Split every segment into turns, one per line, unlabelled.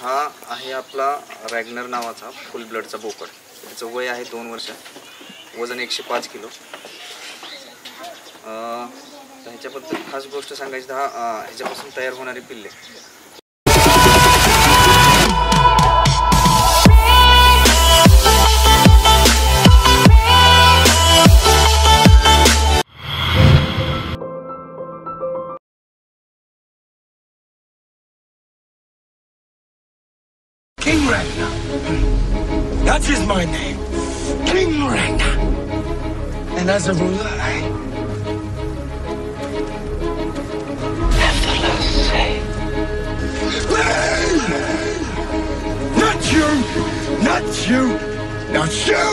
हा आहे आपला रॅग्नर नावाचा फुल ब्लडचा बोकड। त्याचं वय आहे 2 वर्ष, वजन 105 किलो। ह्याच्याबद्दल खास गोष्ट सांगायची तर ह्याच्यापासून तयार होणारी पिल्ले
King Ragnar. That is my name, King Ragnar. And as a ruler, I have the last say. Not you, not you, not you,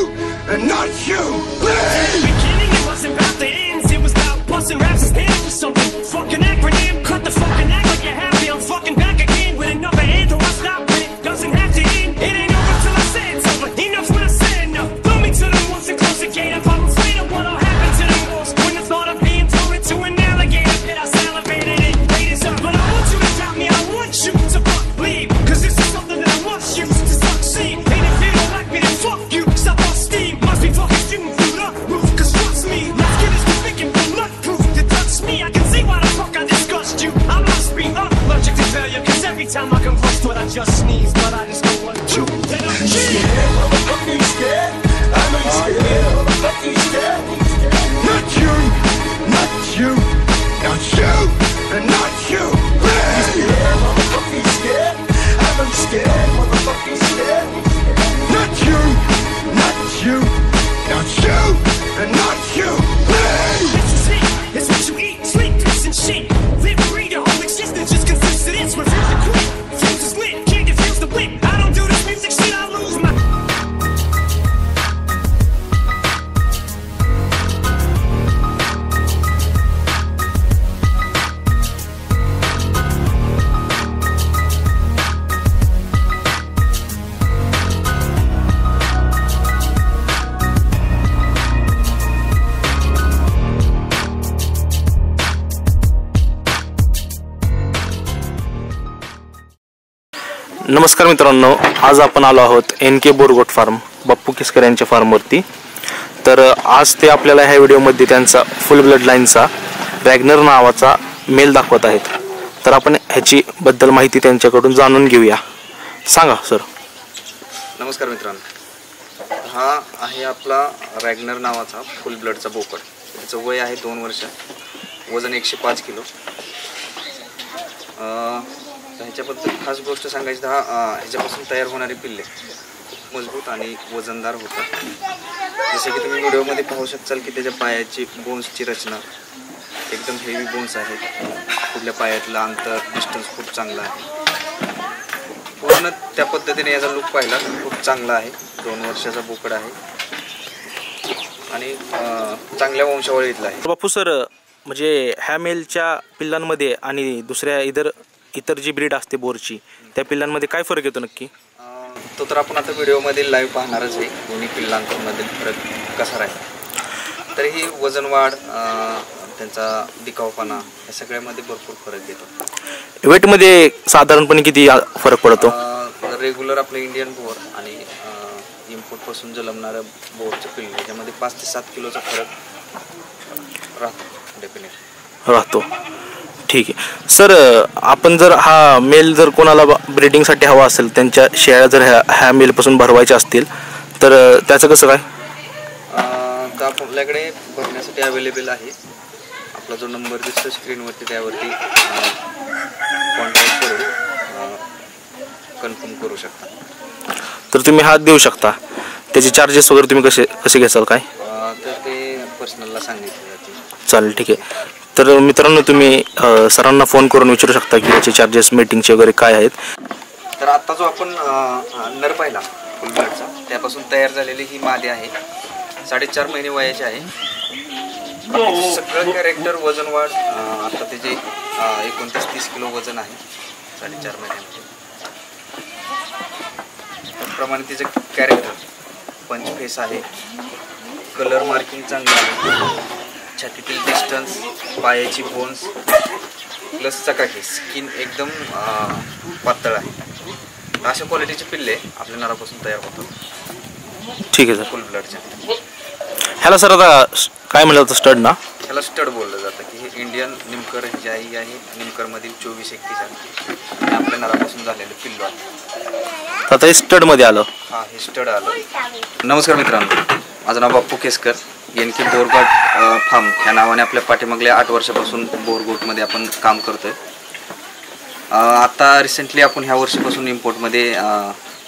and not you.
In the beginning, it wasn't about the ends. It was about busting raps and hands for something. Fucking acronym, cut the fucking act like you're happy. I'm fucking back again with another anthem. I stop when it doesn't have to end. It ain't over till I say it's over. Enough's when I say enough. Throw me to the wolves and close the gate. If I'm afraid of what'll happen to the wolves, when the thought of being torn into an alligator pit, I salivated and ate it up. But I want you to doubt me. I want you to believe, 'cause this is something that I want you to succeed. And if you don't like me, then fuck you. Stop on steam. Must be fucking shooting through the roof. 'Cause trust me, let's get this thinking bulletproof to touch me. I can see why the fuck I disgust you. I must be allergic to failure, 'cause every time I combust what I just sneeze, but I just don't want to. And I'm scared,
motherfucking scared. I'm scared, motherfucking scared. Not you, not you, not you, and not you. Scared, motherfucking scared. I'm scared, motherfucking scared. Not you, not you, not you, and not you.
It's just me, it's what you eat, sleep, piss, and shit. Live, breathe, your whole existence just consists of this. Refuse to quit, fuse is lit, can't defuse the whip. I don't do this music shit, I lose my.
नमस्कार मित्रांनो, आज आपण आलो आहोत NK बोरगोट form बाप्पू किसकर यांच्या फार्मवरती। तर आज ते आपल्याला ह्या व्हिडिओमध्ये त्यांचा फुल ब्लड लाईनचा रॅग्नर नावाचा मेल दाखवत आहेत। तर आपण ह्याची बद्दल माहिती त्यांच्याकडून जाणून घेऊया। सांगा सर।
नमस्कार मित्रांनो, हा आहे आपला रॅग्नर नावाचा फुल ब्लडचा बोकड। त्याचं वय आहे 2 वर्ष, वजन 105 किलो। ह्याच्याबद्दल खास गोष्ट सांगायची तर ह्याच्यापासून तयार होणारी पिल्ले खूप मजबूत आणि वजनदार होतात। जसे की तुम्ही व्हिडिओमध्ये पाहू शकाल की त्याच्या पायाची बोन्सची रचना एकदम हेवी बोन्स आहेत। पुढल्या पायातलं अंतर डिस्टन्स खूप चांगला आहे। पूर्ण त्या पद्धतीने याचा लुक पाहिला खूप चांगला आहे। 2 वर्षाचा बोकड आहे आणि चांगल्या वंशावळीतला आहे।
बापू सर, म्हणजे ह्या मेलच्या पिल्लांमध्ये आणि दुसऱ्या इतर जी ब्रीड असते बोरची, त्या पिल्लांमध्ये काय फरक येतो नक्की?
तो तर आपण आता व्हिडिओमध्ये लाईव्ह पाहणारच आहे, दोन्ही पिल्लांमधील फरक कसा राहील। तरीही वजन वाढ, त्यांचा दिखावपणा या सगळ्यामध्ये भरपूर फरक येतो।
वेटमध्ये साधारणपणे किती फरक पडतो?
रेग्युलर आपलं इंडियन बोर आणि इम्पोर्टपासून जन्मणाऱ्या बोरच्या पिल्ले याच्यामध्ये 5 ते 7 किलोचा फरक राहतो, डेफिनेटली
राहतो। ठीक आहे सर, आपण जर हा मेल जर कोणाला ब्रीडिंगसाठी हवा असेल, त्यांच्या शेळ्या जर ह्या मेलपासून भरवायच्या असतील तर त्याचं कसं काय?
तर आपल्याकडे भरण्यासाठी अवेलेबल आहे। आपला जो नंबर दिसतो स्क्रीनवरती त्यावरती कॉन्टॅक्ट करून कन्फर्म करू शकता।
तर तुम्ही हात देऊ शकता। त्याचे चार्जेस वगैरे तुम्ही कसे घ्याल काय?
तर ते पर्सनलला सांगितले जाते।
चालेल, ठीक आहे। तर मित्रांनो, तुम्ही सरांना फोन करून विचारू शकता की याचे चार्जेस मीटिंगचे वगैरे काय आहेत।
तर आता जो आपण नर पाहिला फुल ब्लडचा, त्यापासून तयार झालेली ही मादी आहे। 4.5 महिने वयाची आहे। सगळं कॅरेक्टर, वजन वाढ, आता त्याचे 29-30 किलो वजन आहे 4.5 महिन्यामध्ये। त्याप्रमाणे तिचं कॅरेक्टर पंच फेस आहे, कलर मार्किंग चांगलं आहे, छातीतील डिस्टन्स, पायाची बोन्स प्लस चकाकी, स्किन एकदम पातळ आहे। अशा क्वालिटीचे पिल्ले आपल्या नरापासून तयार होतात
ठीक आहे सर.
फुल ब्लडच्या.
ह्याला सर आता काय म्हणलं होतं स्टड ना?
ह्याला स्टड बोललं जातं की हे इंडियन निमकर जी आई आहे निमकरमधील 24-31 हे आपल्या नरापासून झालेलं पिल्लू आहे.
आता हे स्टडमध्ये आलं.
हा हे स्टड आलं. नमस्कार मित्रांनो, माझं नाव बाप्पू केसकर. NK बोरगोट फार्म ह्या नावाने आपल्या पाठीमागल्या 8 वर्षापासून बोरगोटमध्ये आपण काम करतोय. आता रिसेंटली आपण ह्या वर्षीपासून इम्पोर्टमध्ये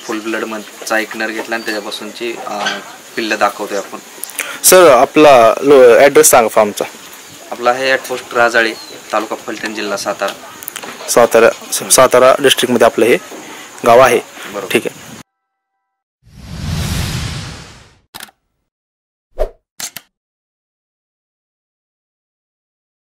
फुल ब्लडचा एक नर घेतला आणि त्याच्यापासूनची पिल्लं दाखवतोय आपण.
सर आपला ॲड्रेस सांगा फार्मचा.
आपला आहे ॲट पोस्ट राजाळी, तालुका फलटण, जिल्हा सातारा.
सातारा डिस्ट्रिक्टमध्ये आपलं हे गाव आहे.
बरोबर.
ठीक आहे.